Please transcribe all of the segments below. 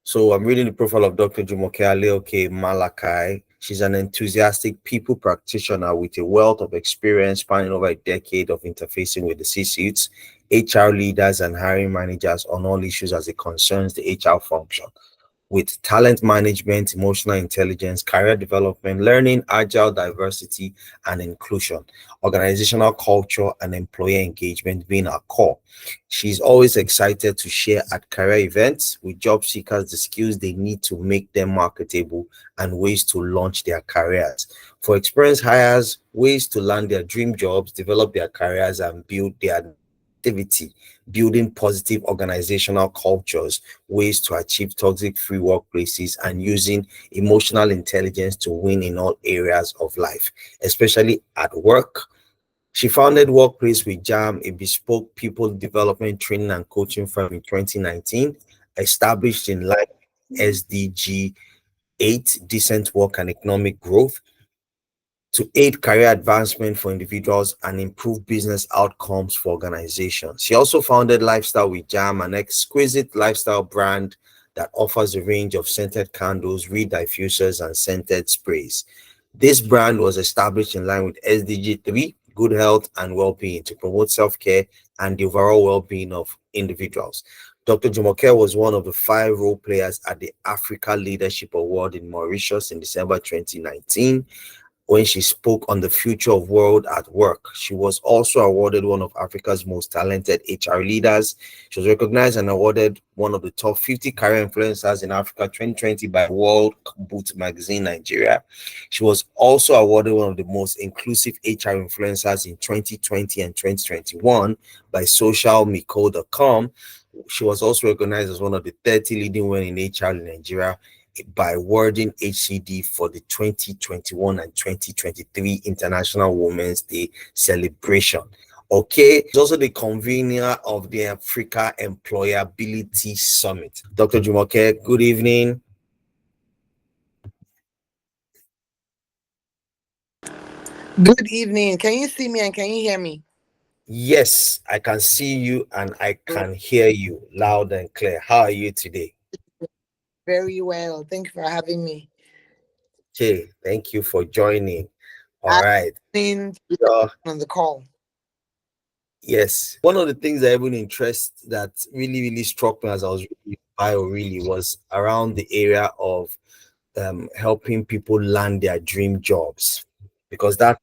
So I'm reading the profile of Dr. Jumoke Aleoke-Malachi. She's an enthusiastic people practitioner with a wealth of experience spanning over a decade of interfacing with the C-suites, HR leaders, and hiring managers on all issues as it concerns the HR function, with talent management, emotional intelligence, career development, learning, agile diversity and inclusion, organizational culture, and employee engagement being our core. She's always excited to share at career events with job seekers the skills they need to make them marketable and ways to launch their careers. For experienced hires, ways to land their dream jobs, develop their careers, and build their activity, building positive organizational cultures, ways to achieve toxic-free workplaces, and using emotional intelligence to win in all areas of life, especially at work. She founded Workplace with Jam, a bespoke people development training and coaching firm in 2019, established in line with SDG 8, decent work and economic growth, to aid career advancement for individuals and improve business outcomes for organizations. She also founded Lifestyle with Jam, an exquisite lifestyle brand that offers a range of scented candles, reed diffusers, and scented sprays. This brand was established in line with SDG 3, good health and well-being, to promote self-care and the overall well-being of individuals. Dr. Jumoke was one of the 5 role players at the Africa Leadership Award in Mauritius in December 2019 when she spoke on the future of world at work. She was also awarded one of Africa's most talented HR leaders. She was recognized and awarded one of the top 50 career influencers in Africa 2020 by World Boot Magazine Nigeria. She was also awarded one of the most inclusive HR influencers in 2020 and 2021 by socialmiko.com. She was also recognized as one of the 30 leading women in HR in Nigeria by Warden HCD for the 2021 and 2023 International Women's Day celebration. Okay, she's also the convener of the Africa Employability Summit. Dr. Jumoke, good evening. Good evening. Can you see me and can you hear me? Yes, I can see you and I can hear you loud and clear. How are you today? Very well. Thank you for having me. Okay, thank you for joining. All I've right. been So, on the call. yes, one of the things that even interest that really struck me as I was reading bio really was around the area of helping people land their dream jobs, because that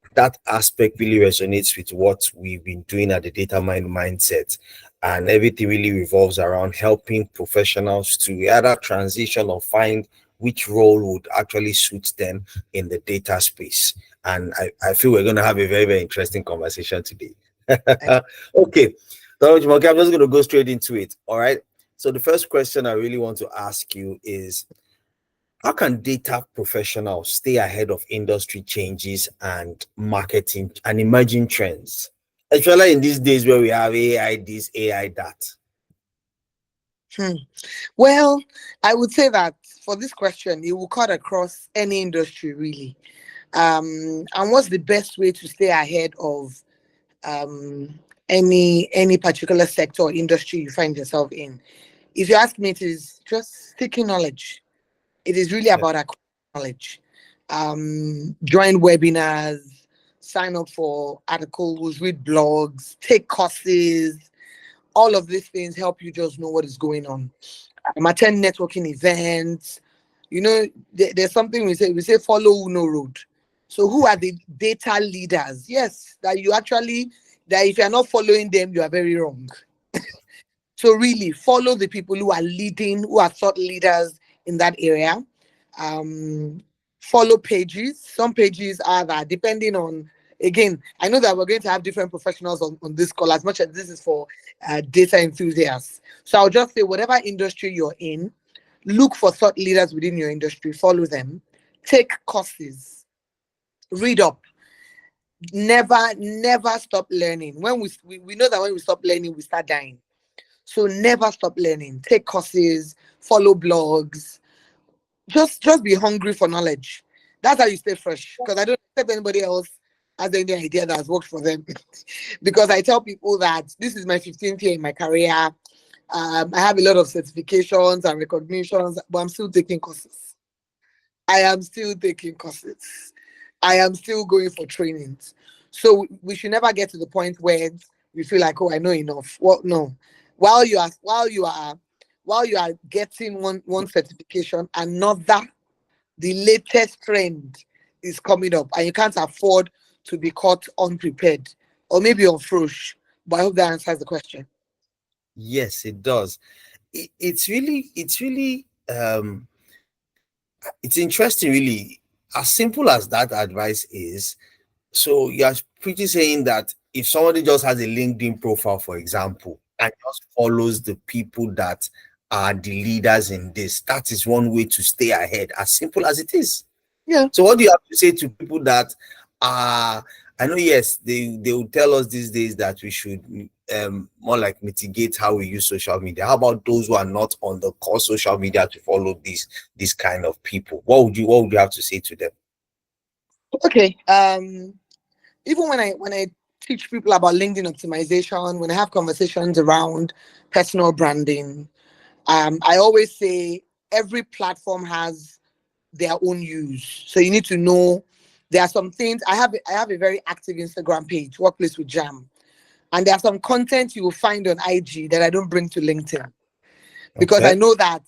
aspect really resonates with what we've been doing at the DataMind-Mindset, and everything really revolves around helping professionals to either transition or find which role would actually suit them in the data space. And I feel we're going to have a very interesting conversation today. Okay, Dr. Jumoke, I'm just going to go straight into it. All right. So the first question I really want to ask you is, how can data professionals stay ahead of industry changes and marketing and emerging trends, especially in these days where we have AI this, AI that? Hmm. Well, I would say that for this question, it will cut across any industry really. And what's the best way to stay ahead of any particular sector or industry you find yourself in? If you ask me, it is just seeking knowledge. It is really about acquiring knowledge. Join webinars, sign up for articles, read blogs, take courses. All of these things help you just know what is going on. Attend networking events. You know, there's something we say follow who know road. So who are the data leaders? Yes, that if you're not following them, you are very wrong. So really follow the people who are leading, who are thought leaders in that area. Um, Follow pages. Some pages are that, depending on, again, I know that we're going to have different professionals on this call, as much as this is for data enthusiasts. So I'll just say, whatever industry you're in, look for thought leaders within your industry, follow them, take courses, read up. Never stop learning. When we know that when we stop learning, we start dying. So never stop learning. Take courses, follow blogs. Just be hungry for knowledge. That's how you stay fresh. Because I don't accept anybody else has any idea that has worked for them. Because I tell people that this is my 15th year in my career. I have a lot of certifications and recognitions, but I'm still taking courses. I am still taking courses. I am still going for trainings. So we should never get to the point where we feel like, oh, I know enough. Well, no. While you are getting one certification, another, the latest trend is coming up, and you can't afford to be caught unprepared or maybe on fresh. But I hope that answers the question. Yes, it does. It's interesting, really. As simple as that advice is, so you're pretty saying that if somebody just has a LinkedIn profile, for example, and just follows the people that are the leaders in this, that is one way to stay ahead, as simple as it is. Yeah. So what do you have to say to people that are, I know, yes, they will tell us these days that we should more like mitigate how we use social media. How about those who are not on the core social media to follow these kind of people? What would you have to say to them? Okay. Even when I teach people about LinkedIn optimization, when I have conversations around personal branding, I always say every platform has their own use. So you need to know there are some things. I have a very active Instagram page, Workplace with Jam, and there are some content you will find on IG that I don't bring to LinkedIn because Okay. I know that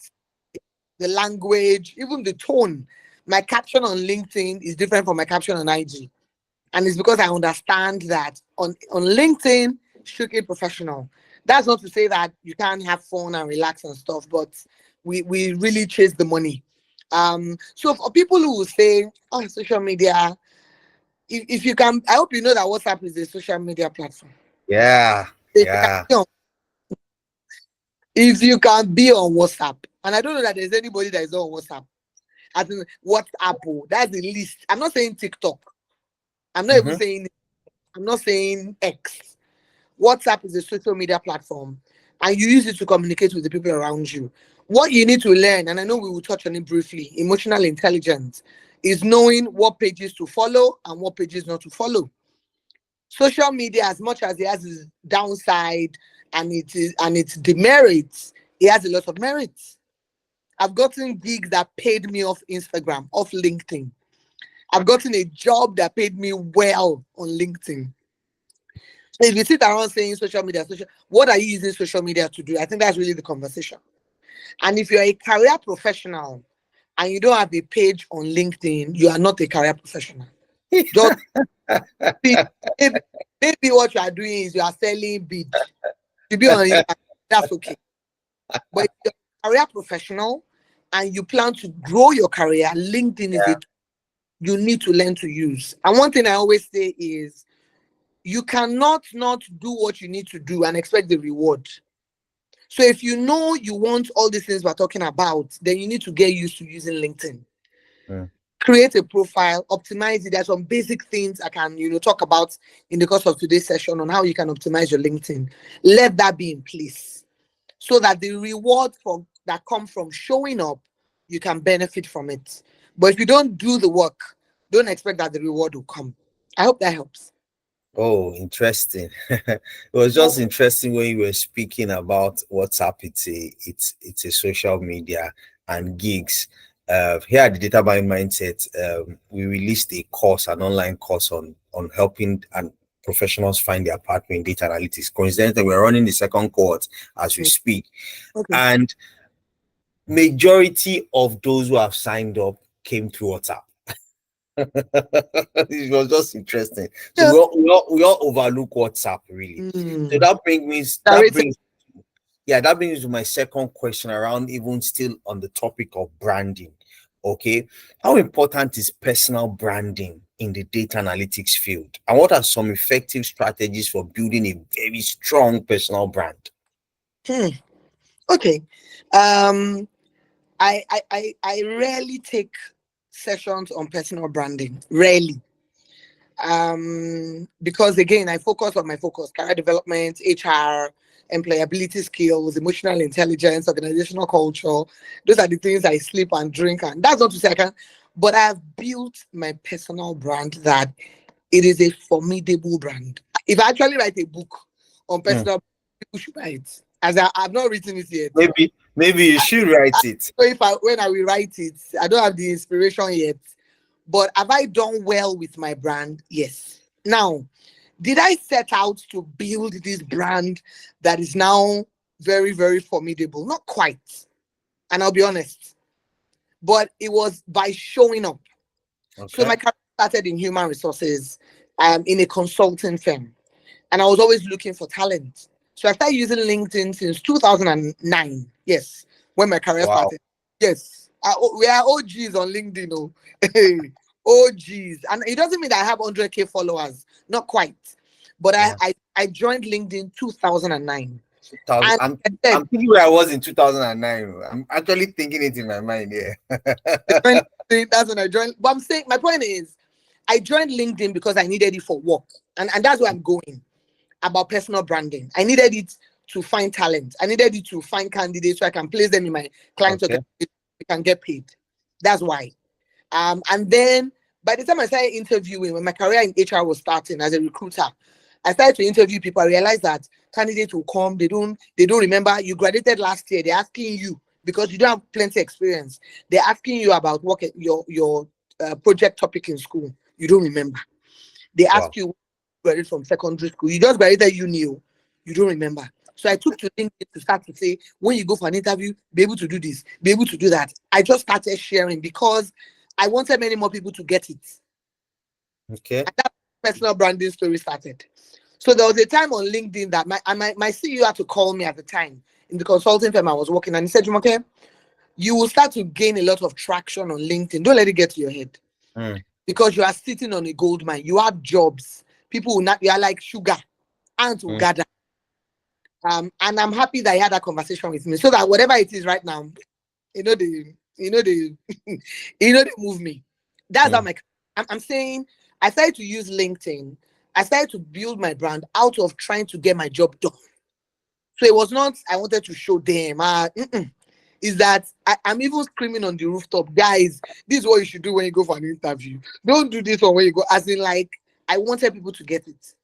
the language, even the tone, my caption on LinkedIn is different from my caption on IG. And it's because I understand that on LinkedIn, strictly professional. That's not to say that you can't have fun and relax and stuff, but we really chase the money. So for people who will say, oh, social media, if you can, I hope you know that WhatsApp is a social media platform. Yeah. If you can Yeah. be on, if you can be on WhatsApp, and I don't know that there's anybody that is on WhatsApp. As in WhatsApp, oh, that's the least. I'm not saying TikTok. I'm not even Mm-hmm. saying. I'm not saying X. WhatsApp is a social media platform, and you use it to communicate with the people around you. What you need to learn, and I know we will touch on it briefly, emotional intelligence, is knowing what pages to follow and what pages not to follow. Social media, as much as it has its downside and its demerits, it has a lot of merits. I've gotten gigs that paid me off Instagram, off LinkedIn. I've gotten a job that paid me well on LinkedIn. So if you sit around saying what are you using social media to do? I think that's really the conversation. And if you're a career professional and you don't have a page on LinkedIn, you are not a career professional. Just maybe, maybe what you are doing is you are selling bead. To be honest, that's okay. But if you're a career professional and you plan to grow your career, LinkedIn is it you need to learn to use. And one thing I always say is you cannot not do what you need to do and expect the reward. So if you know you want all these things we're talking about, then you need to get used to using LinkedIn. Mm. Create a profile, optimize it. There's some basic things I can, talk about in the course of today's session on how you can optimize your LinkedIn. Let that be in place so that the reward that come from showing up, you can benefit from it. But if you don't do the work, don't expect that the reward will come. I hope that helps. Oh, interesting. It was just interesting when you were speaking about WhatsApp. It's a social media and gigs. Here at the Data Mind Mindset, we released a course, an online course on helping and professionals find their partner in data analytics. Coincidentally, we're running the second cohort as we speak, Okay. and majority of those who have signed up came through WhatsApp. It was just interesting. So Yeah. we all overlook WhatsApp, really. So Mm. that brings me to my second question, around even still on the topic of branding. Okay, how important is personal branding in the data analytics field, and what are some effective strategies for building a very strong personal brand? Hmm. Okay. Um, I rarely take sessions on personal branding. Rarely. Because again, I focus on my focus, career development, HR, employability skills, emotional intelligence, organizational culture. Those are the things I sleep and drink. And that's not to say I can, but I've built my personal brand that it is a formidable brand. If I actually write a book on Mm. personal, people should buy it. As I've not written it yet. Maybe you should write it. So when I will write it, I don't have the inspiration yet. But have I done well with my brand? Yes. Now, did I set out to build this brand that is now very, very formidable? Not quite. And I'll be honest. But it was by showing up. So Okay. my career started in human resources, in a consulting firm. And I was always looking for talent. So I started using LinkedIn since 2009. Yes, when my career Wow. started. Yes, we are OGs on LinkedIn. Oh, OGs, and it doesn't mean that I have 100K followers. Not quite, but Yeah. I joined LinkedIn 2009. 2000. And I'm thinking where I was in 2009. I'm actually thinking it in my mind. Yeah. that's when I joined. But I'm saying my point is, I joined LinkedIn because I needed it for work, and that's where I'm going. About personal branding. I needed it to find talent. I needed it to find candidates so I can place them in my client Okay. organization. We can get paid. That's why. And then by the time I started interviewing, when my career in HR was starting as a recruiter, I started to interview people. I realized that candidates will come, they don't remember you graduated last year. They're asking you because you don't have plenty experience. They're asking you about what your project topic in school. You don't remember. They ask Wow. you graduated from secondary school. You just graduated, you don't remember. So I took to LinkedIn to start to say, when you go for an interview, be able to do this, be able to do that. I just started sharing because I wanted many more people to get it. Okay. And that personal branding story started. So there was a time on LinkedIn that my CEO had to call me at the time in the consulting firm I was working, and he said, Jumoke, you will start to gain a lot of traction on LinkedIn. Don't let it get to your head. Because you are sitting on a gold mine. You have jobs. People will not, you are like sugar. Ants will gather. And I'm happy that he had that conversation with me. So that whatever it is right now, they move me. That's how I'm saying I started to use LinkedIn. I started to build my brand out of trying to get my job done. So it was not I wanted to show them. Is that I'm even screaming on the rooftop, guys, this is what you should do when you go for an interview. Don't do this one when you go, as in like, I wanted people to get it.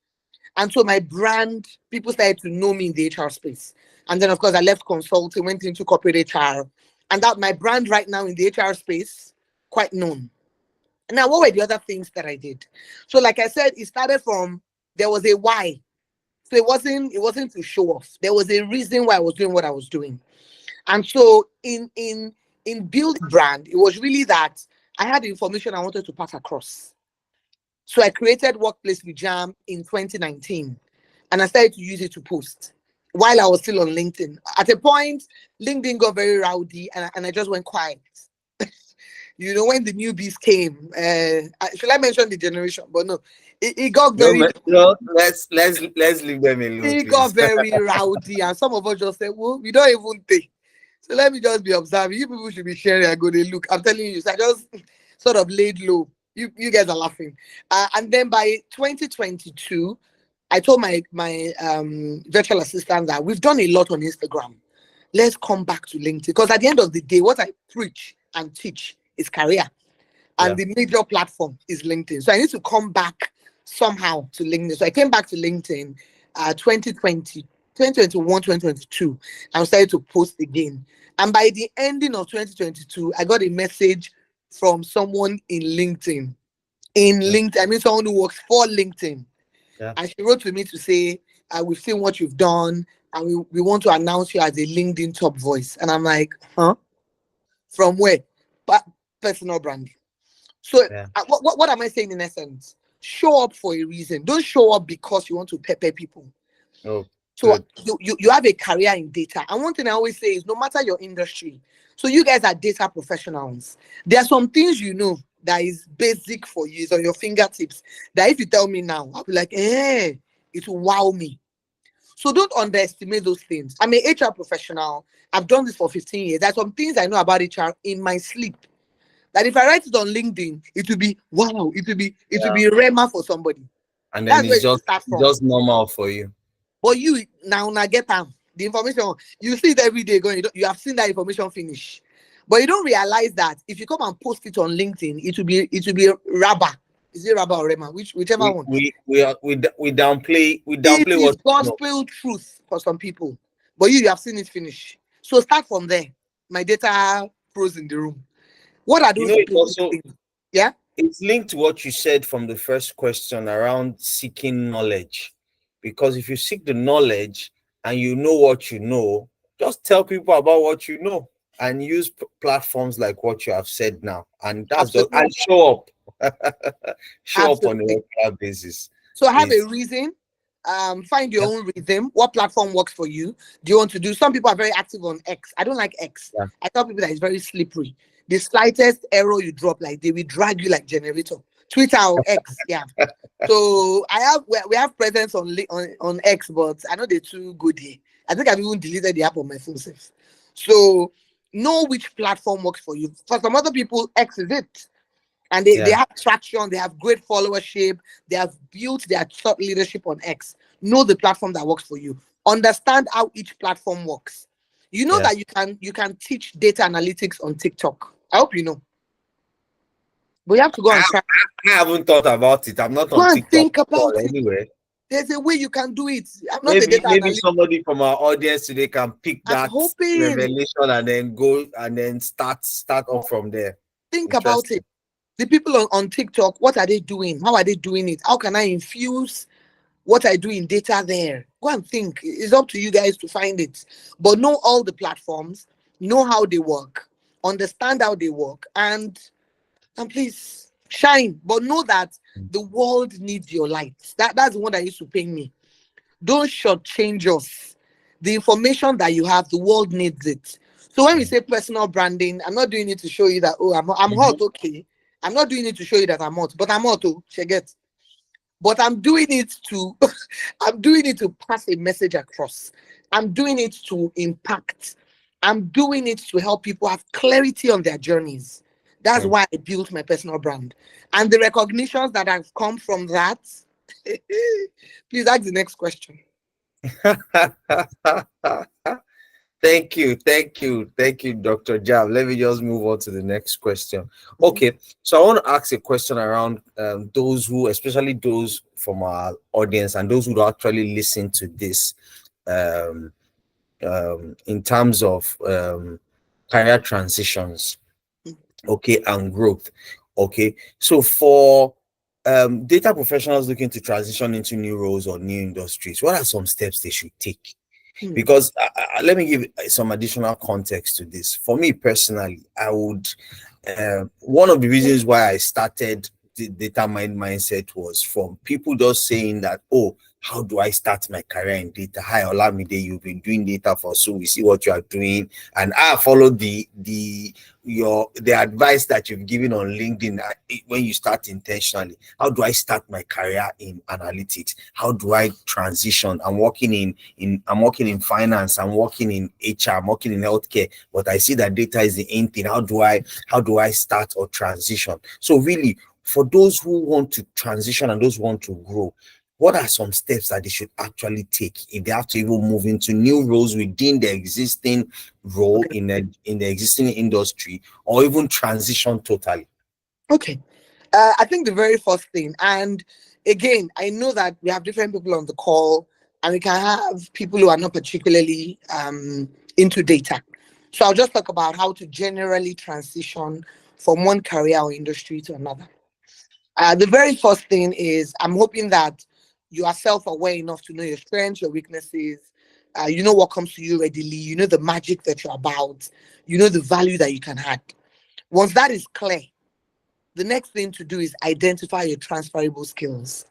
And so my brand, people started to know me in the HR space. And then of course I left consulting, went into corporate HR. And that my brand right now in the HR space, quite known. Now, what were the other things that I did? So like I said, it started from, there was a why. So it wasn't to show off. There was a reason why I was doing what I was doing. And so in build brand, it was really that I had the information I wanted to pass across. So I created Workplace with Jam in 2019, and I started to use it to post while I was still on LinkedIn. At a point, LinkedIn got very rowdy, and I just went quiet. When the newbies came, should I mention the generation? But no, it got very. No, let's leave them alone, It got please. very rowdy, and some of us just said, "Well, we don't even think." So let me just be observing. You people should be sharing and go, they look. I'm telling you, so I just sort of laid low. You guys are laughing. And then by 2022, I told my virtual assistant that we've done a lot on Instagram. Let's come back to LinkedIn. Because at the end of the day, what I preach and teach is career. And the major platform is LinkedIn. So I need to come back somehow to LinkedIn. So I came back to LinkedIn 2020. 2021, 2022, I started to post again. And by the ending of 2022, I got a message from someone in LinkedIn. I mean, someone who works for LinkedIn. Yeah. And she wrote to me to say, we've seen what you've done, and we want to announce you as a LinkedIn top voice. And I'm like, huh? From where? Personal branding. So what am I saying in essence? Show up for a reason. Don't show up because you want to pepper people. Oh, so you have a career in data. And one thing I always say is no matter your industry, so you guys are data professionals. There are some things that is basic for you, it's on your fingertips. That if you tell me now, I'll be like, it will wow me. So don't underestimate those things. I'm an HR professional. I've done this for 15 years. There's some things I know about HR in my sleep. That if I write it on LinkedIn, it will be wow. It will be a rema for somebody. And then That's where it's it starts from. just normal for you. But you now get the information. You see it every day going. You have seen that information finish, but you don't realize that if you come and post it on LinkedIn, it will be Rabba. Is it Rabba or Rema? Whichever one. We downplay It is what gospel truth for some people. but you have seen it finish. So start from there. My data pros in the room. What are You those know, it basic also things? Yeah, it's linked to what you said from the first question around seeking knowledge. Because if you seek the knowledge and you know what you know, just tell people about what you know and use platforms like what you have said now. And that's just, absolutely, and show up. Show up on a absolutely. regular basis. So have a It's reason. Find your yeah, own rhythm. What platform works for you? Do you want to do? Some people are very active on X. I don't like X. yeah, I tell people that it's very slippery. The slightest error you drop, like they will drag you like generator. Twitter or X, yeah. So we have presence on X, but I know they're too good here. I think I've even deleted the app on my phone self. So know which platform works for you. For some other people, X is it, and they yeah, have traction, they have great followership, they have built their thought leadership on X. Know the platform that works for you. Understand how each platform works. You know yeah. that you can teach data analytics on TikTok. I hope you know. But you have to go and try. I haven't thought about it. I'm not Go on and TikTok think at all about it. anyway. There's a way you can do it. I'm not a Maybe data maybe analyst. somebody from our audience today can pick I'm that hoping. revelation and then go and then start up from there. Think about Interesting. it. The people on TikTok, what are they doing? How are they doing it? How can I infuse what I do in data there? Go and think. It's up to you guys to find it. But know all the platforms, know how they work, understand how they work, and please shine. But know that the world needs your light. That's the one that used to pain me. Don't shortchange us. The information that you have, the world needs it. So when we say personal branding, I'm not doing it to show you that, oh, I'm hot, Mhm. okay. I'm not doing it to show you that I'm hot, but I'm hot, oh, she gets. But I'm doing it to I'm doing it to pass a message across. I'm doing it to impact. I'm doing it to help people have clarity on their journeys. That's Mm. why I built my personal brand. And the recognitions that have come from that. Please ask the next question. Thank you, Dr. Jam. Let me just move on to the next question. Mhm. Okay, so I want to ask a question around those who, especially those from our audience and those who actually listen to this, um, in terms of career transitions, okay, and growth. Okay, so for data professionals looking to transition into new roles or new industries, what are some steps they should take? Hmm. Because let me give some additional context to this. For me personally, I would one of the reasons why I started the data mind mindset was from people just saying that, oh, how do I start my career in data? Hi, Olamide, you've been doing data for so we see what you are doing, and I followed the advice that you've given on LinkedIn. When you start intentionally, how do I start my career in analytics? How do I transition? I'm working in finance, I'm working in HR, I'm working in healthcare, but I see that data is the in thing. How do I start or transition? So really, for those who want to transition and those who want to grow, what are some steps that they should actually take if they have to even move into new roles within the existing role Okay. in the existing industry, or even transition totally? Okay. I think the very first thing, and again, I know that we have different people on the call, and we can have people who are not particularly into data. So I'll just talk about how to generally transition from one career or industry to another. The very first thing is I'm hoping that you are self-aware enough to know your strengths, your weaknesses. You know what comes to you readily. You know the magic that you're about. You know the value that you can add. Once that is clear, the next thing to do is identify your transferable skills.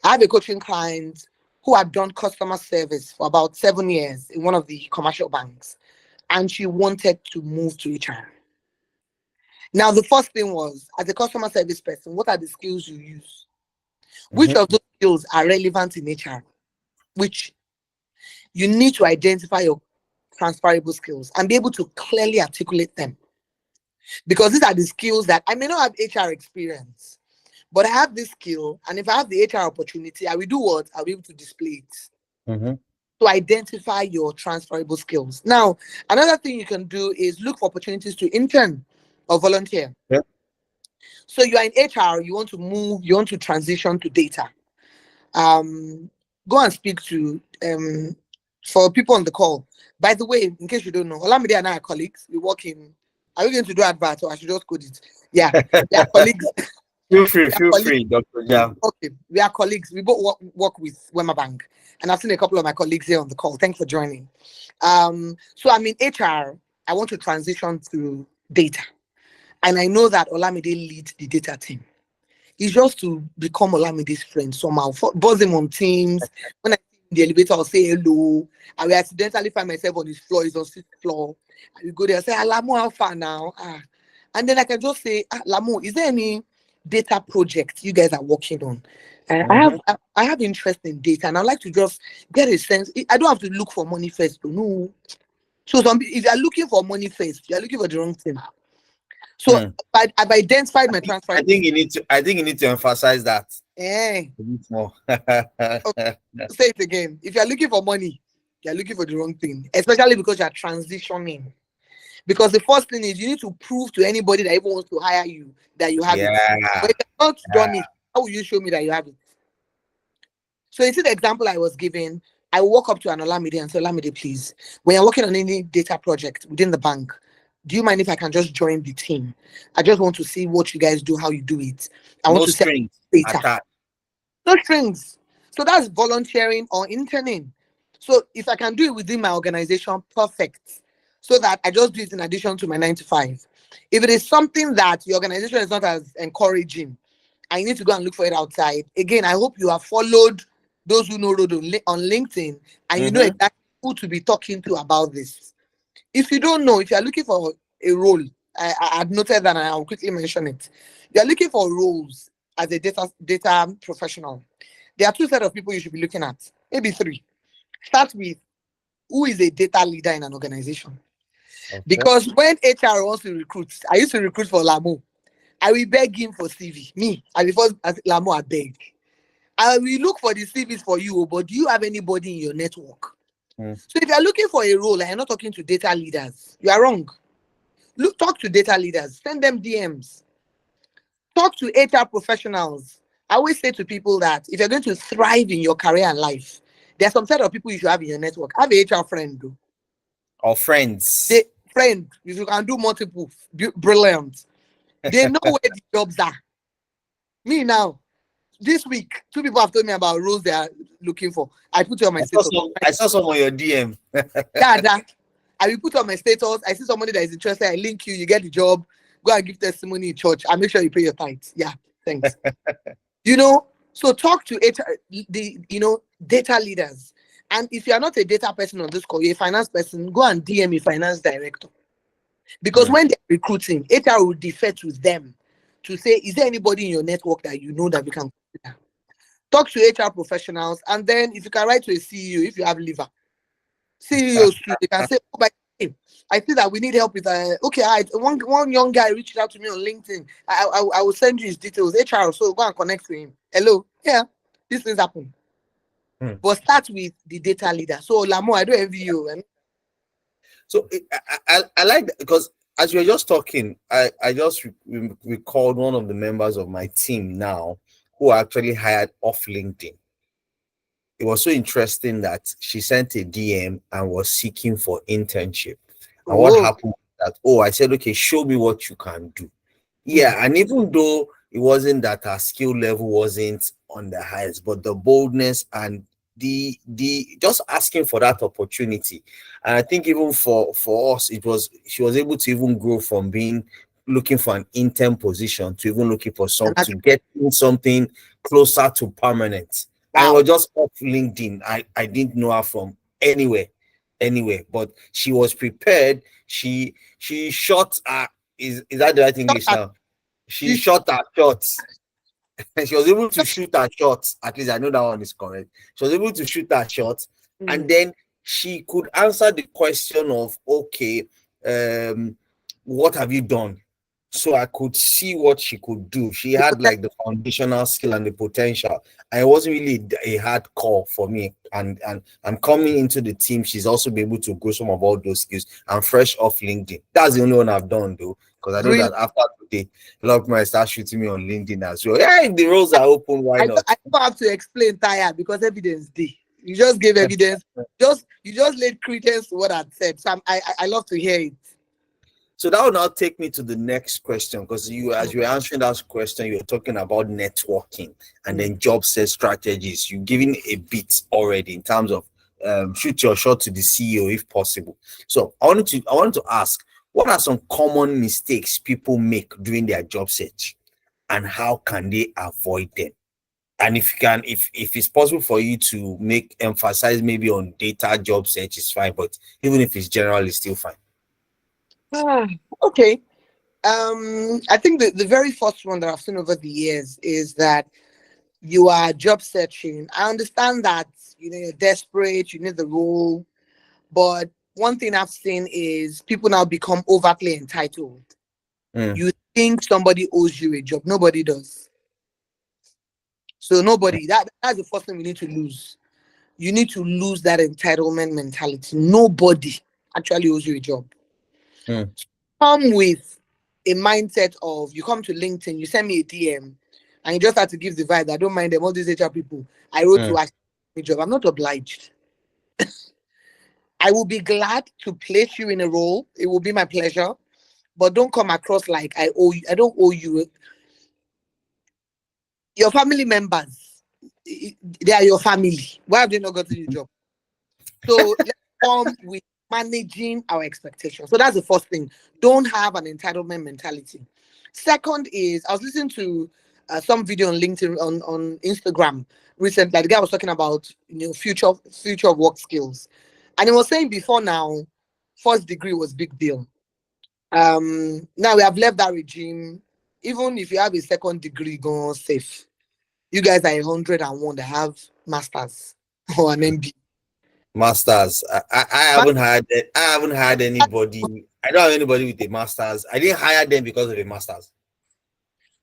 I have a coaching client who had done customer service for about 7 years in one of the commercial banks, and she wanted to move to HR. Now, the first thing was, as a customer service person, what are the skills you use? Which Mhm. of those skills are relevant in HR? Which you need to identify your transferable skills and be able to clearly articulate them. Because these are the skills that I may not have HR experience, but I have this skill. And if I have the HR opportunity, I will do what? I'll be able to display it. Mhm. To identify your transferable skills. Now, another thing you can do is look for opportunities to intern or volunteer. Yeah. So you are in HR, you want to move, you want to transition to data. Um, Go and speak to For people on the call, by the way, in case you don't know, Olamide and I are colleagues. We work in. Are we going to do advert or I should just code it? Yeah, we are colleagues. Feel free, We are feel colleagues. free, Dr. Jam. Okay, we are colleagues. We both work with Wema Bank, and I've seen a couple of my colleagues here on the call. Thanks for joining. So I'm in HR. I want to transition to data, and I know that Olamide leads the data team. It's just to become Olamide's friend somehow. Buzz him on Teams. When I see him in the elevator, I'll say hello. I will accidentally find myself on his floor. He's on sixth floor. I will go there and say, Lamo, how far now? And then I can just say, Lamo, is there any data project you guys are working on? I have interest in data, and I like to just get a sense. I don't have to look for money first to know. So if you're looking for money first, you're looking for the wrong thing. So I've identified my transfer. I think you need to emphasize that. A bit more. Okay. Say it again. If you're looking for money, you're looking for the wrong thing, especially because you're transitioning. Because the first thing is you need to prove to anybody that even wants to hire you that you have it. But if you're not done it, how will you show me that you have it? So you see the example I was giving. I walk up to an Olamide and say, Olamide, please, when you're working on any data project within the bank, do you mind if I can just join the team? I just want to see what you guys do, how you do it. I want to see data. No strings. So that's volunteering or interning. So if I can do it within my organization, perfect. So that I just do it in addition to my 9 to 5. If it is something that the organization is not as encouraging, I need to go and look for it outside. Again, I hope you have followed those who know Road on LinkedIn and you know exactly who to be talking to about this. If you don't know, if you're looking for a role, I've noted that and I'll quickly mention it. You're looking for roles as a data professional. There are 2 sets of people you should be looking at, maybe 3. Start with who is a data leader in an organization. Okay. Because when HR wants to recruit, I used to recruit for Lamo. I will beg him for CV. Me, before Lamo, I beg. I will look for the CVs for you, but do you have anybody in your network? So if you're looking for a role and you're not talking to data leaders, you are wrong. Talk to data leaders, send them DMs. Talk to HR professionals. I always say to people that if you're going to thrive in your career and life, there's some set of people you should have in your network. Have a HR friend, though. Or friends. Friend, if you can do multiple, brilliant. They know where the jobs are. Me now, this week, 2 people have told me about roles they are looking for. I put it on my status. I saw some on your DM. Yeah, I will put on my status. I see somebody that is interested. I link you. You get the job. Go and give testimony in church. I make sure you pay your tithes. Yeah, thanks. So talk to data leaders. And if you are not a data person on this call, you're a finance person, go and DM a finance director. Because when they're recruiting, HR will defer to them to say, is there anybody in your network that you know that we can consider? Talk to HR professionals, and then if you can write to a CEO, if you have liver, CEOs too, they can say, oh, by the way, I see that we need help with one young guy reached out to me on LinkedIn. I will send you his details. HR, so go and connect with him. Hello, yeah, these things happen. But start with the data leader. So Lamo, I don't envy you. So I like that because as you're just talking, I just recalled one of the members of my team now who actually hired off LinkedIn. It was so interesting that she sent a DM and was seeking for internship. And what happened was that, I said, okay, show me what you can do. Yeah, and even though it wasn't that our skill level wasn't on the highest, but the boldness and the just asking for that opportunity. And I think even for us, she was able to even grow from being looking for an intern position to even looking for to get something closer to permanent. Wow. And it was just off LinkedIn. I didn't know her from anywhere, but she was prepared. She shot is that the right English now? She shot her shots. And she was able to shoot her shots. At least I know that one is correct. She was able to shoot her shots. And then she could answer the question of, okay, what have you done? So I could see what she could do. She had like the foundational skill and the potential. And it wasn't really a hard call for me. And coming into the team, she's also been able to grow some of all those skills and fresh off LinkedIn. That's the only one I've done though. Because I know that after today, a lot of people might start shooting me on LinkedIn as well. Yeah, if the roles are open, why not? I don't have to explain Taya because evidence day. You just gave evidence. You just laid credence to what I said. So I love to hear it. So that will now take me to the next question, because as you were answering that question, you were talking about networking and then job search strategies. You've given a bit already in terms of shoot your shot to the CEO if possible. So I wanted to ask, what are some common mistakes people make during their job search, and how can they avoid them? And if you can, if it's possible for you to emphasize maybe on data job search, is fine. But even if it's general, it's still fine. Okay. I think the very first one that I've seen over the years is that you are job searching. I understand that you're desperate, you need the role, but one thing I've seen is people now become overtly entitled. You think somebody owes you a job. Nobody does. So nobody, that's the first thing we need to lose. You need to lose that entitlement mentality. Nobody actually owes you a job. Come with a mindset of, you come to LinkedIn, you send me a DM, and you just have to give the vibe. I don't mind them, all these HR people. I wrote to ask me a job. I'm not obliged. I will be glad to place you in a role. It will be my pleasure. But don't come across like I owe you. I don't owe you. Your family members, they are your family. Why have they not gotten you a job? So let's come with managing our expectations. So that's the first thing. Don't have an entitlement mentality. Second is, I was listening to some video on LinkedIn, on Instagram recently. Like the guy was talking about future of work skills, and he was saying before now, first degree was big deal. Now we have left that regime. Even if you have a second degree, go safe. You guys are 101 that have masters or an MBA. Masters. I haven't hired anybody. I don't have anybody with a masters. I didn't hire them because of a masters.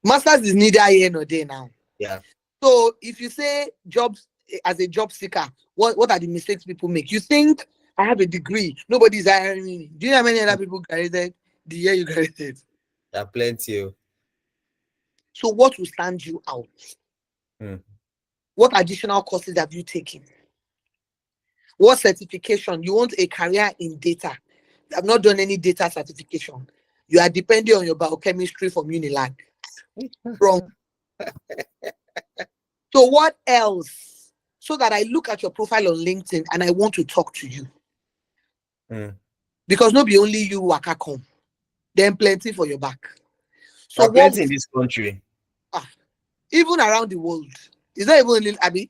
Masters is neither here nor there now. Yeah. So if you say jobs as a job seeker, what are the mistakes people make? You think I have a degree, nobody's hiring me. Do you know how many other people graduated the year you graduated? There are plenty. So what will stand you out? What additional courses have you taken? What certification? You want a career in data. You have not done any data certification. You are depending on your biochemistry from Unilag. Wrong. So what else? So that I look at your profile on LinkedIn and I want to talk to you. Because not be only you waka come. Then plenty for your back. So plenty in this country. Even around the world. Is that even Abby?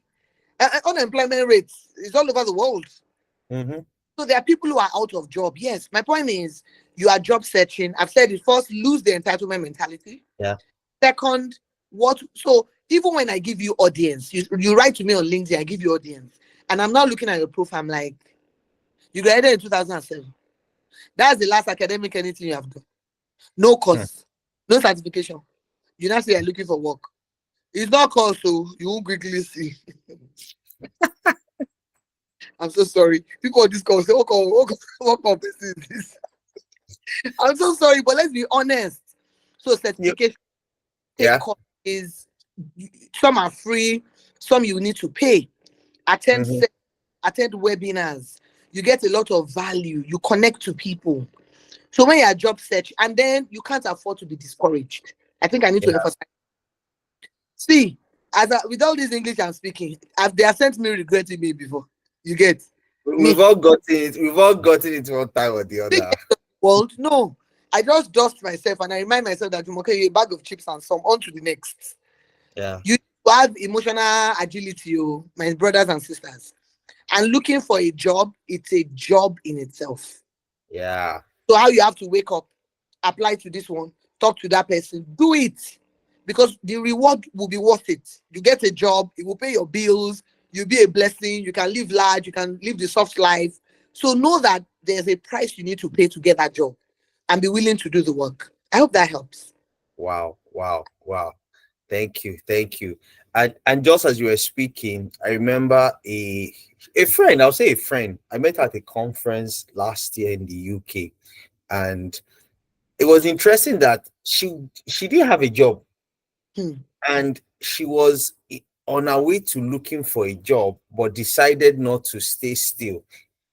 Unemployment rates is all over the world. So there are people who are out of job. Yes, my point is, you are job searching. I've said it first, lose the entitlement mentality. Yeah. Second, so even when I give you audience, you write to me on LinkedIn, I give you audience. And I'm now looking at your profile, I'm like, you graduated in 2007. That's the last academic anything you have done. No course, no certification. You now say you're looking for work. It's not course, so you won't quickly see. I'm so sorry. People on this call say, what purpose is this? I'm so sorry, but let's be honest. So certification, take courses, some are free, some you need to pay. Attend webinars. You get a lot of value. You connect to people. So when you're job search, and then you can't afford to be discouraged. I think I need to emphasize. See, with all this English I'm speaking, they have sent me regretting me before. You get? We've all gotten it. We've all gotten it one time or the other. World, no. I just dust myself and I remind myself that Jumoke, a bag of chips and some on to the next. Yeah. You have emotional agility, my brothers and sisters. And looking for a job, it's a job in itself. Yeah. So how you have to wake up, apply to this one, talk to that person, do it. Because the reward will be worth it. You get a job, it will pay your bills, you'll be a blessing, you can live large, you can live the soft life. So know that there's a price you need to pay to get that job and be willing to do the work. I hope that helps. Wow. Thank you. And just as you were speaking, I remember a friend, I'll say a friend, I met at a conference last year in the UK, and it was interesting that she didn't have a job. And she was on her way to looking for a job, but decided not to stay still.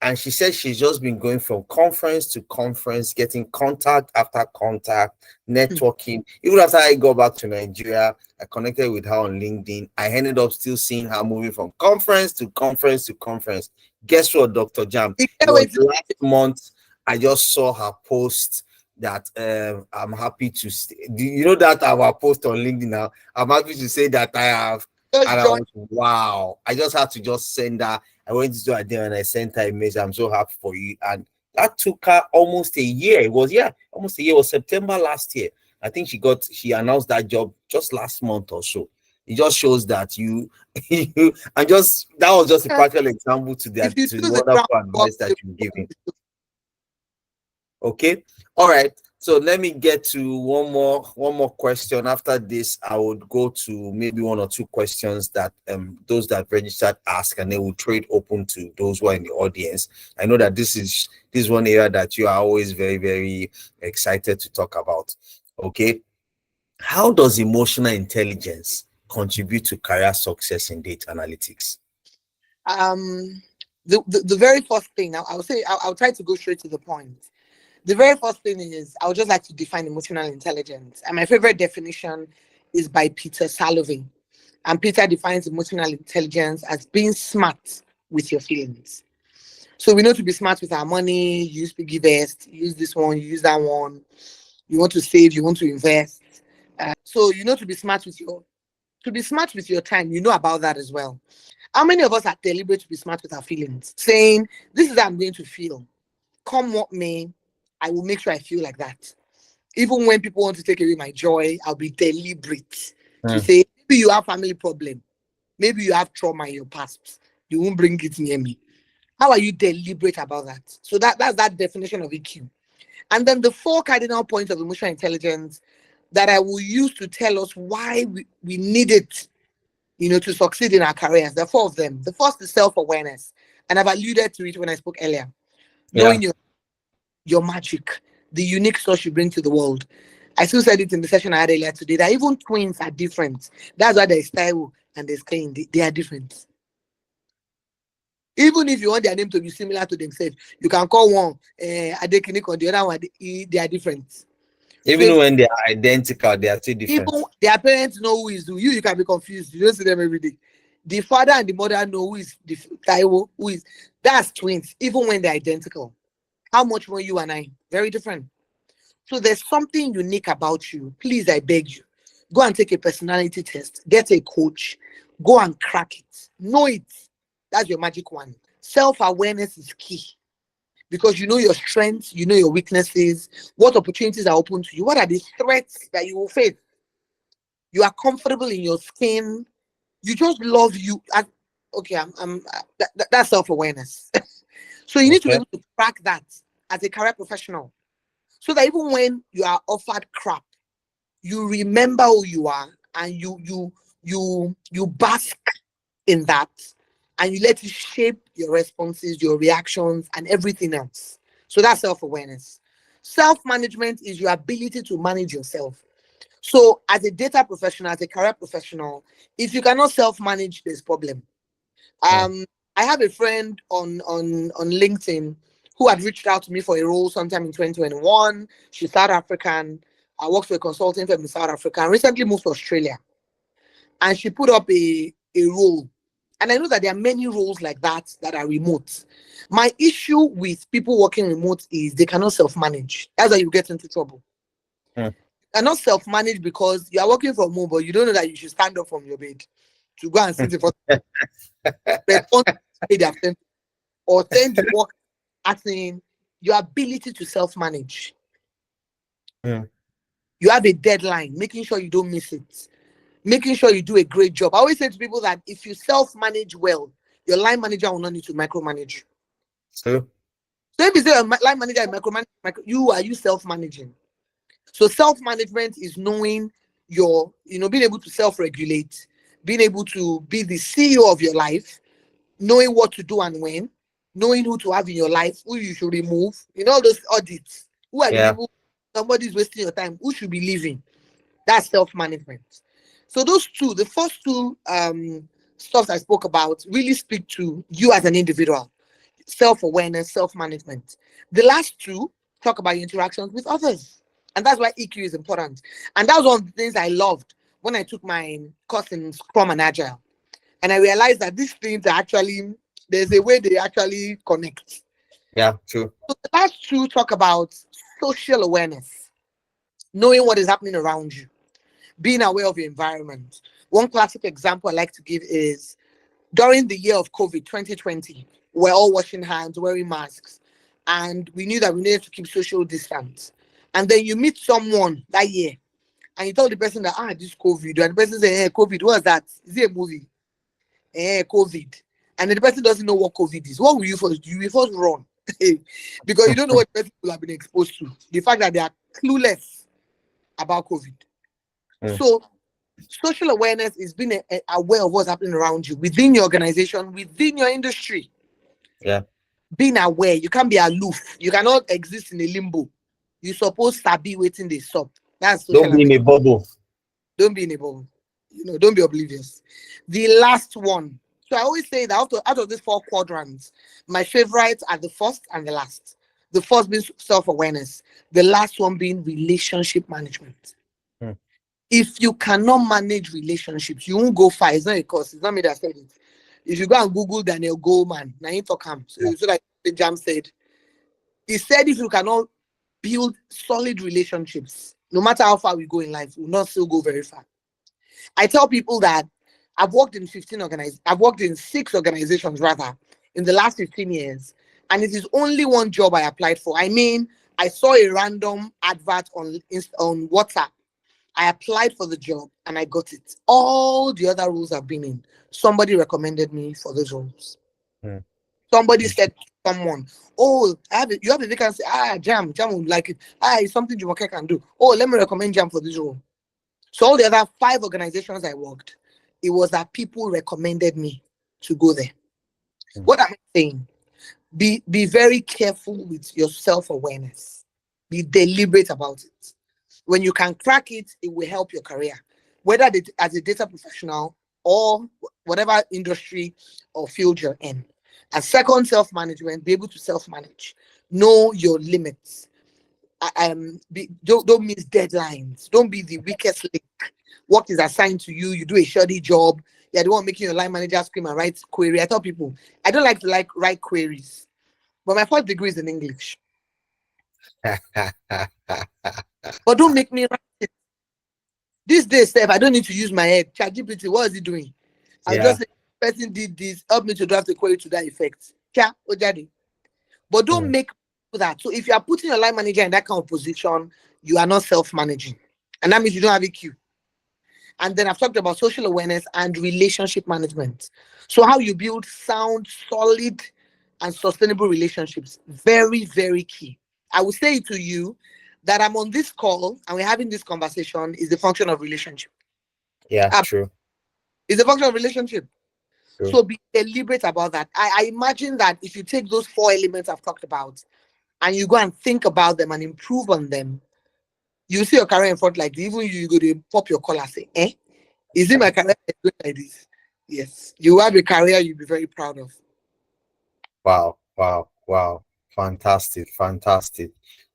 And she said she's just been going from conference to conference, getting contact after contact, networking. Even after I got back to Nigeria, I connected with her on LinkedIn. I ended up still seeing her moving from conference to conference to conference. Guess what, Dr. Jam? It was last month I just saw her post that I'm happy to stay. Do you know that our post on LinkedIn now? I'm happy to say that I have. And I was, wow. I just had to just send her. I went to her there and I sent her a message. I'm so happy for you. And that took her almost a year. It was, almost a year. It was September last year. I think she announced that job just last month or so. It just shows that you and just that was just a practical example to the wonderful advice that you're giving. Okay. All right. So let me get to one more question. After this, I would go to maybe one or two questions that those that registered ask, and then we'll trade open to those who are in the audience. I know that this is one area that you are always very, very excited to talk about. Okay. How does emotional intelligence contribute to career success in data analytics? The very first thing, I'll say, I'll try to go straight to the point. The very first thing is, I would just like to define emotional intelligence. And my favorite definition is by Peter Salovey. And Peter defines emotional intelligence as being smart with your feelings. So we know to be smart with our money, you use PiggyVest, use this one, you use that one. You want to save, you want to invest. So you know to be smart with your time, you know about that as well. How many of us are deliberate to be smart with our feelings? Saying, this is how I'm going to feel. Come what may, I will make sure I feel like that. Even when people want to take away my joy, I'll be deliberate to say, maybe you have family problem. Maybe you have trauma in your past. You won't bring it near me. How are you deliberate about that? So that's that definition of EQ. And then the 4 cardinal points of emotional intelligence that I will use to tell us why we need it, to succeed in our careers. There are 4 of them. The first is self-awareness. And I've alluded to it when I spoke earlier. Knowing your magic, the unique source you bring to the world. I still said it in the session I had earlier today, that even twins are different. That's why there's Taiwo and there's Cain. They are different. Even if you want their name to be similar to themselves, you can call one Adekinik or the other one, they are different. Even when they are identical, they are still different. Even their parents know who is who. You can be confused. You don't see them every day. The father and the mother know who is the Taiwo, who is. That's twins, even when they're identical. How much more you and I? Very different. So there's something unique about you. Please, I beg you, go and take a personality test. Get a coach. Go and crack it. Know it. That's your magic one. Self-awareness is key. Because you know your strengths, you know your weaknesses, what opportunities are open to you, what are the threats that you will face. You are comfortable in your skin. You just love you. That's self-awareness. So you need to be able to crack that as a career professional. So that even when you are offered crap, you remember who you are and you bask in that, and you let it shape your responses, your reactions, and everything else. So that's self-awareness. Self-management is your ability to manage yourself. So as a data professional, as a career professional, if you cannot self-manage, there's problem. I have a friend on LinkedIn who had reached out to me for a role sometime in 2021. She's South African. I worked for a consulting firm in South Africa and recently moved to Australia. And she put up a role. And I know that there are many roles like that are remote. My issue with people working remote is they cannot self-manage. That's why you get into trouble. You cannot self-manage because you are working from home, but you don't know that you should stand up from your bed to go and sit in front of or send to work, as in your ability to self-manage. You have a deadline, making sure you don't miss it. Making sure you do a great job. I always say to people that if you self-manage well, your line manager will not need to micromanage you. So if you say a line manager is micromanage, are you self-managing? So self-management is knowing being able to self-regulate, being able to be the CEO of your life, knowing what to do and when, knowing who to have in your life, who you should remove, all those audits. Who are the people, somebody's wasting your time, who should be leaving? That's self-management. So those two, the first two stuff I spoke about, really speak to you as an individual, self-awareness, self-management. The last two talk about your interactions with others, and that's why EQ is important. And that was one of the things I loved when I took my course in Scrum and Agile, and I realized that these things are actually, there's a way they actually connect. Yeah, true. So the last two talk about social awareness, knowing what is happening around you, being aware of your environment. One classic example I like to give is during the year of COVID 2020, we're all washing hands, wearing masks, and we knew that we needed to keep social distance. And then you meet someone that year and you tell the person that, this COVID, and the person say, hey, COVID, what's that? Is it a movie? COVID. And then the person doesn't know what COVID is. What will you first do? You will first run. Because you don't know what the person will have been exposed to. The fact that they are clueless about COVID. So social awareness is being aware of what's happening around you, within your organization, within your industry. Yeah. Being aware. You can't be aloof. You cannot exist in a limbo. You're supposed to be waiting the stop. That's social Don't be in awareness. a bubble. Don't be in a bubble. Don't be oblivious. The last one. So I always say that out of these four quadrants, my favorites are the first and the last. The first being self-awareness. The last one being relationship management. If you cannot manage relationships, you won't go far. It's not a course. It's not me that said it. If you go and Google Daniel Goleman, now you talk him. So like the Jam said, he said if you cannot build solid relationships, no matter how far we go in life, we'll not still go very far. I tell people that I've worked in 6 organizations rather in the last 15 years, and it is only one job I applied for. I mean, I saw a random advert on WhatsApp. I applied for the job and I got it. All the other roles I've been in, somebody recommended me for those roles. Somebody said to someone, "Oh, you have a vacancy. Jam would like it. It's something Jumoke can do. Oh, let me recommend Jam for this role." So all the other 5 organizations I worked, it was that people recommended me to go there. What am I saying? Be very careful with your self-awareness. Be deliberate about it. When you can crack it, it will help your career, whether as a data professional or whatever industry or field you're in. And second, self-management, be able to self-manage. Know your limits. Don't miss deadlines. Don't be the weakest link. Work is assigned to you. You do a shoddy job. You're the one making your line manager scream and write query. I tell people, I don't like to write queries, but my first degree is in English. But don't make me write it. These days, Steph, I don't need to use my head. ChatGPT, what is he doing? I'll just say, person did this, help me to draft a query to that effect. But don't make that. So if you are putting your line manager in that kind of position, you are not self-managing. And that means you don't have EQ. And then I've talked about social awareness and relationship management. So how you build sound, solid, and sustainable relationships. Very, very key. I will say to you that I'm on this call and we're having this conversation is the function of relationship. Yeah, true. It's a function of relationship. True. So be deliberate about that. I imagine that if you take those 4 elements I've talked about and you go and think about them and improve on them, you see your career in front like this. Even you go to pop your collar, say, is it my career like this? Yes. You have a career you'll be very proud of. Wow. Fantastic.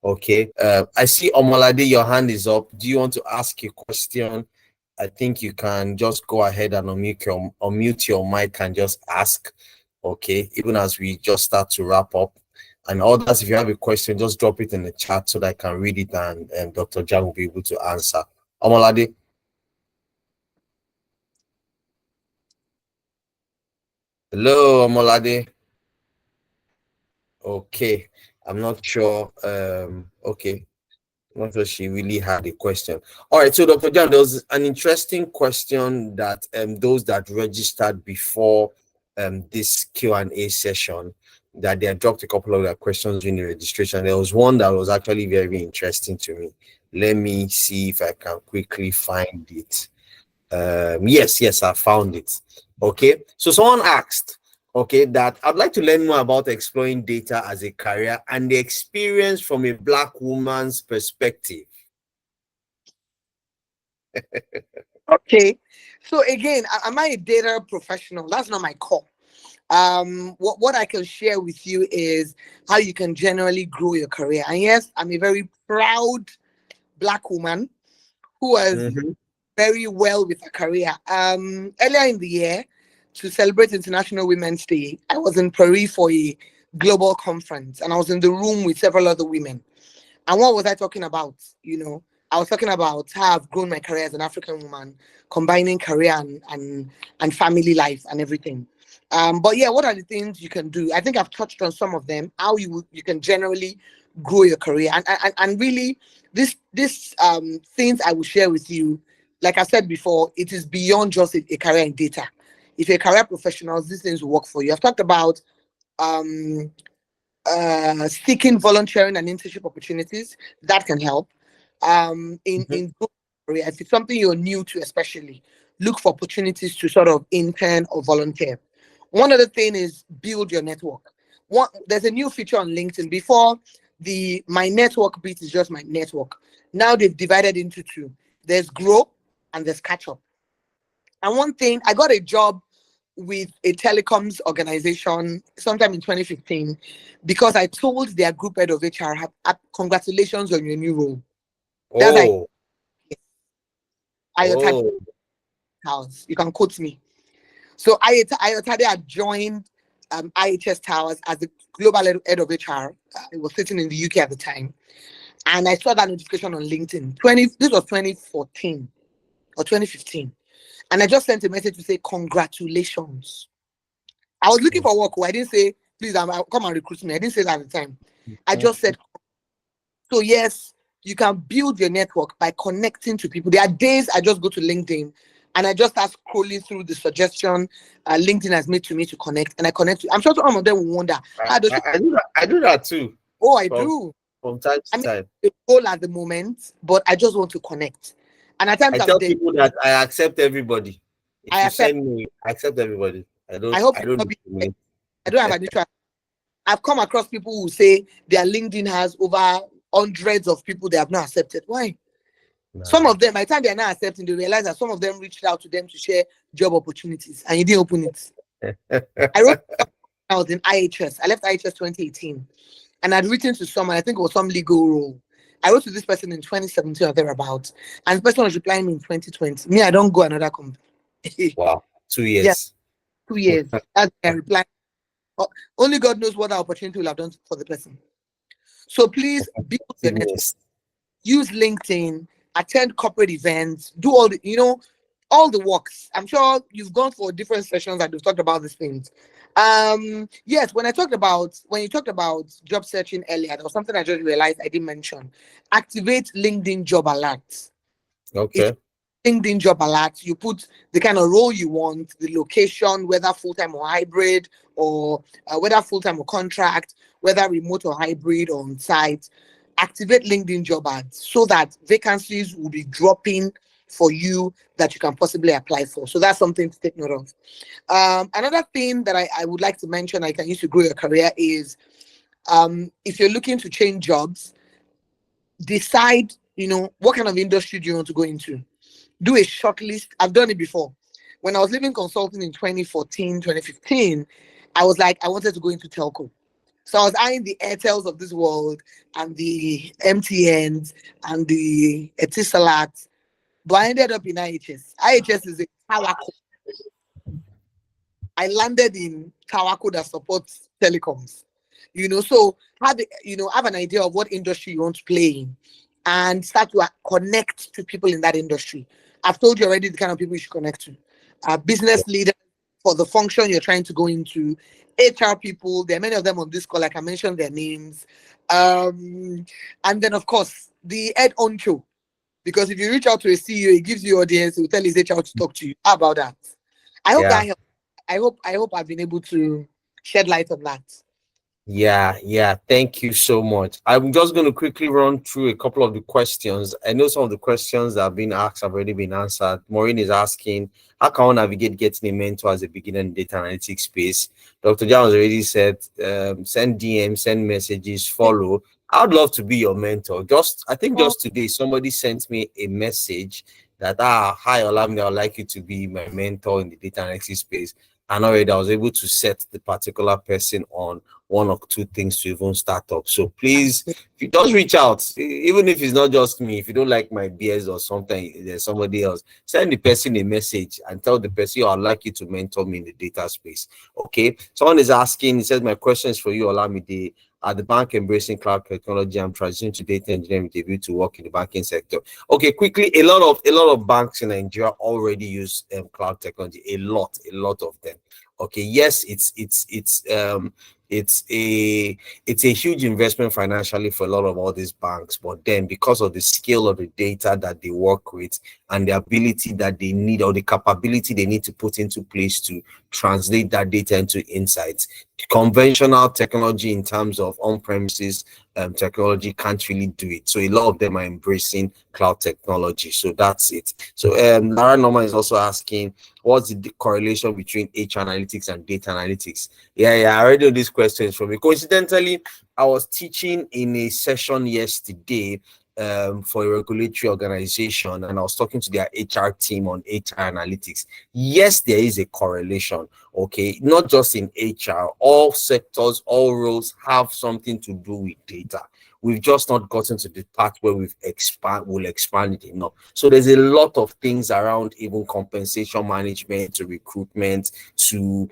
Okay. I see Omolade, your hand is up. Do you want to ask a question? I think you can just go ahead and unmute your mic and just ask. Okay. Even as we just start to wrap up. And others, if you have a question, just drop it in the chat so that I can read it and Dr. Jan will be able to answer. Omolade. Hello, Omolade. Okay. I'm not sure. Okay. Not sure she really had a question. All right, so Dr. Jan, there was an interesting question that those that registered before this Q&A session, that they had dropped a couple of their questions during the registration. There was one that was actually very interesting to me. Let me see if I can quickly find it. Yes, I found it. Okay, so someone asked, okay, that I'd like to learn more about exploring data as a career and the experience from a Black woman's perspective. Okay. So again, am I a data professional? That's not my core. What I can share with you is how you can generally grow your career. And yes, I'm a very proud Black woman who has Mm-hmm. very well with her career. Earlier in the year, to celebrate International Women's Day, I was in Paris for a global conference, and I was in the room with several other women. And what was I talking about? I was talking about how I've grown my career as an African woman, combining career and family life and everything. But yeah, what are the things you can do? I think I've touched on some of them. How you can generally grow your career, and really this things I will share with you. Like I said before, it is beyond just a career in data. If you're a career professional, these things will work for you. I've talked about um, seeking volunteering and internship opportunities that can help. In career, if it's something you're new to, especially look for opportunities to sort of intern or volunteer. One other thing is build your network. There's a new feature on LinkedIn. Before, the my network bit is just my network. Now they've divided into two. There's grow and there's catch up. And one thing, I got a job with a telecoms organization sometime in 2015 because I told their group head of HR, congratulations on your new role. That's like Oh, Ayotade oh, House. You can quote me. So Ayotade had joined IHS Towers as the global head of HR. It was sitting in the UK at the time. And I saw that notification on LinkedIn. This was 2014 or 2015. And I just sent a message to say, congratulations. I was looking for work. I didn't say, please come and recruit me. I didn't say that at the time. I just said, so yes, you can build your network by connecting to people. There are days I just go to LinkedIn and I just start scrolling through the suggestion LinkedIn has made to me to connect, and I connect. I'm sure some of them will wonder, how does she? I do that. I do that too Oh, I from do. time I to mean, time. the goal at the moment, but I just want to connect. And at times I I'm tell there. people that I accept everybody. If I you accept. send me, I accept everybody. I hope I you don't will not be. discriminate. I don't have an issue. I've come across people who say their LinkedIn has over hundreds of people they have not accepted. Why? Some Nah. of them, by the time they're not accepting, they realize that some of them reached out to them to share job opportunities and you didn't open it. I wrote out in IHS. I left IHS 2018 and I'd written to someone, I think it was some legal role. I wrote to this person in 2017 or thereabouts, and the person was replying me in 2020. Me, I don't go another company. Wow, two Yeah, years. 2 years. That's I reply. Only God knows what that opportunity will have done for the person. So please build your network. Yes. Use LinkedIn, attend corporate events, do all the works. I'm sure you've gone for different sessions and we've talked about these things. Yes, when you talked about job searching earlier, there was something I just realized I didn't mention. Activate LinkedIn job alerts. If Okay. LinkedIn job alerts, you put the kind of role you want, the location, whether full-time or hybrid, or whether full-time or contract, whether remote or hybrid or on site. Activate LinkedIn job ads so that vacancies will be dropping for you that you can possibly apply for. So that's something to take note of. Another thing that I would like to mention I can use to grow your career is if you're looking to change jobs, decide, what kind of industry do you want to go into? Do a short list. I've done it before. When I was leaving consulting in 2014, 2015, I was like, I wanted to go into telco. So I was eyeing the Airtels of this world and the MTNs and the Etisalat, but I ended up in IHS. IHS is a tower. I landed in Kawako that supports telecoms. So have an idea of what industry you want to play in and start to connect to people in that industry. I've told you already the kind of people you should connect to. Business leaders for the function you're trying to go into, HR people, there are many of them on this call, like I mentioned their names. And then of course the head honcho. Because if you reach out to a CEO, he gives you audience, he will tell his HR to talk to you. How about that? I hope Yeah. that helps. I hope I've been able to shed light on that. Yeah. Thank you so much. I'm just going to quickly run through a couple of the questions. I know some of the questions that have been asked have already been answered. Maureen is asking, how can one navigate getting a mentor as a beginner in data analytics space? Dr. John has already said, send DM, send messages, follow. I would love to be your mentor. I think Oh, just today, somebody sent me a message that, hi Olamide, I would like you to be my mentor in the data analytics space. And already I was able to set the particular person on one or two things to even start up. So please, if you just reach out, even if it's not just me, if you don't like my BS or something, there's somebody else, send the person a message and tell the person, I'd like you to mentor me in the data space. Okay. Someone is asking, he says, my question is for you, Olamide. At the bank embracing cloud technology, I'm transitioning to data engineering with a view to work in the banking sector. Okay, quickly, a lot of banks in Nigeria already use cloud technology. A lot of them. Okay, yes, it's a huge investment financially for a lot of all these banks, but then because of the scale of the data that they work with and the ability that they need, or the capability they need to put into place to translate that data into insights, conventional technology in terms of on-premises technology can't really do it. So a lot of them are embracing cloud technology. So that's it. So Lara Norman is also asking, what's the correlation between HR analytics and data analytics? Yeah, I already know these questions from me. Coincidentally, I was teaching in a session yesterday for a regulatory organization, and I was talking to their HR team on HR analytics. Yes, there is a correlation. Okay, not just in HR, all sectors, all roles have something to do with data. We've just not gotten to the part where we'll expand it enough. So there's a lot of things around even compensation management to recruitment to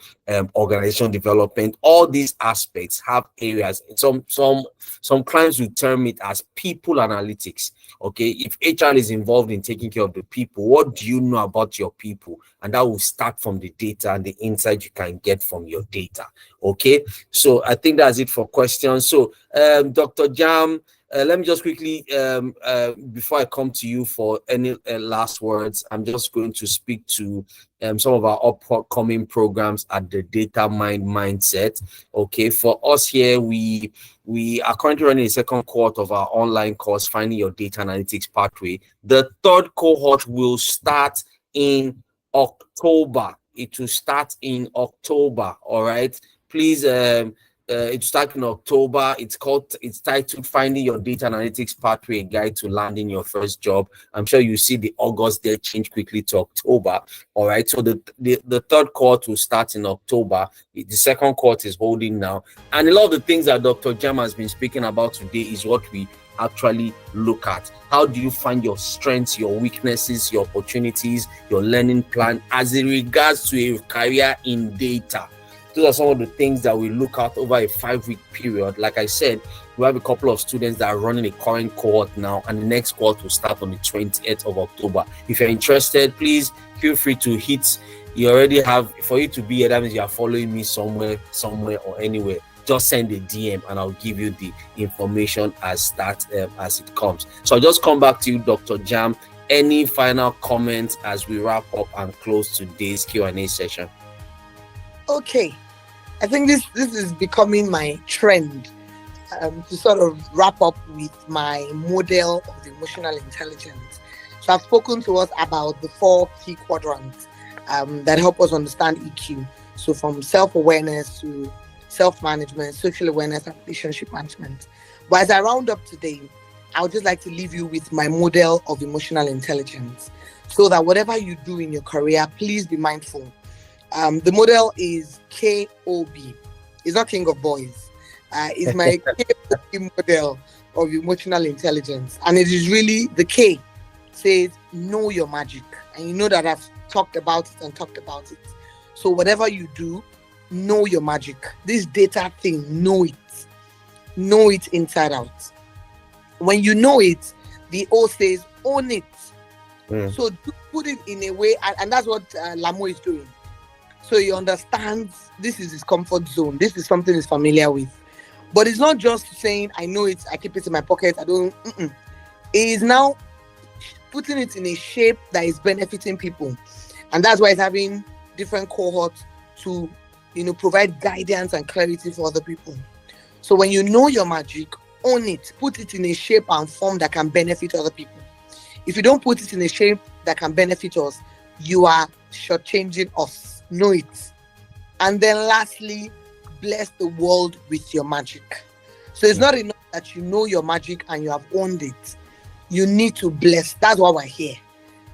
organization development. All these aspects have areas. Some clients will term it as people analytics. Okay, if HR is involved in taking care of the people, what do you know about your people? And that will start from the data and the insight you can get from your data. Okay, so I think that's it for questions. So Dr. Jam, let me just quickly, before I come to you for any last words, I'm just going to speak to some of our upcoming programs at the DataMind-Mindset. Okay, for us here, we are currently running the second cohort of our online course, Finding Your Data Analytics Pathway. The third cohort will start in October. It will start in October. All right, please. It's starting in October. It's titled Finding Your Data Analytics Pathway, a Guide to Landing Your First Job. I'm sure you see the August date change quickly to October. All right. So the third cohort will start in October. The second cohort is holding now. And a lot of the things that Dr. Jam has been speaking about today is what we actually look at. How do you find your strengths, your weaknesses, your opportunities, your learning plan as it regards to a career in data? Those are some of the things that we look at over a 5-week period. Like I said, we have a couple of students that are running a current cohort now, and the next cohort will start on the 20th of October. If you're interested, please feel free to hit. You already have, for you to be here, that means you are following me somewhere or anywhere. Just send a DM and I'll give you the information as it comes. So I'll just come back to you, Dr. Jam. Any final comments as we wrap up and close today's Q&A session? Okay, I think this is becoming my trend to sort of wrap up with my model of the emotional intelligence. So I've spoken to us about the 4 key quadrants that help us understand EQ. So from self-awareness to self-management, social awareness, and relationship management. But as I round up today, I would just like to leave you with my model of emotional intelligence so that whatever you do in your career, please be mindful. The model is KOB. It's not King of Boys. It's my KOB model of emotional intelligence. And it is really, the K says, know your magic. And you know that I've talked about it. So whatever you do, know your magic. This data thing, know it. Know it inside out. When you know it, the O says, own it. So put it in a way, and that's what Lamo is doing. So he understands this is his comfort zone. This is something he's familiar with. But it's not just saying, I know it, I keep it in my pocket, I don't. He is now putting it in a shape that is benefiting people. And that's why he's having different cohorts to, provide guidance and clarity for other people. So when you know your magic, own it. Put it in a shape and form that can benefit other people. If you don't put it in a shape that can benefit us, you are shortchanging us. Know it. And then lastly, bless the world with your magic. So it's not enough that you know your magic and you have owned it. You need to bless. That's why we're here.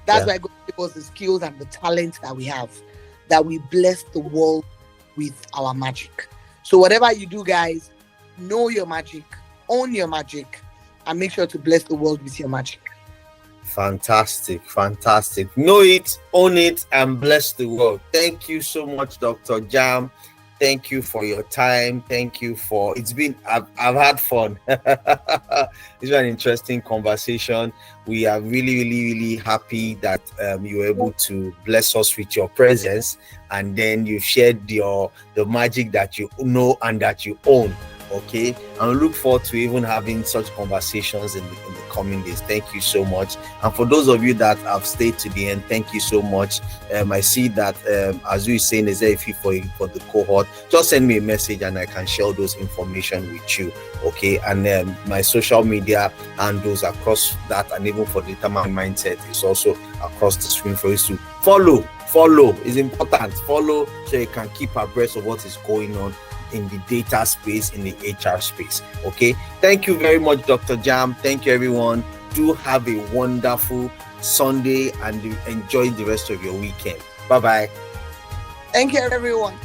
That's why God gave us the skills and the talents that we have, that we bless the world with our magic. So whatever you do, guys, know your magic, own your magic, and make sure to bless the world with your magic. Fantastic. Know it, own it, and bless the world. Thank you so much, Dr. Jam. Thank you for your time. Thank you for I've had fun. It's been an interesting conversation. We are really happy that you were able to bless us with your presence, and then you shared the magic that you know and that you own. Okay, and we look forward to even having such conversations in the coming days. Thank you so much. And for those of you that have stayed to the end, thank you so much. I see that as you saying, is there a fee for the cohort? Just send me a message and I can share those information with you. Okay, and my social media handles across that, and even for DataMind-Mindset is also across the screen for you to follow. Is important. Follow so you can keep abreast of what is going on in the data space, in the HR space. Okay, thank you very much, Dr. Jam. Thank you, everyone. Do have a wonderful Sunday and enjoy the rest of your weekend. Bye bye. Thank you, everyone.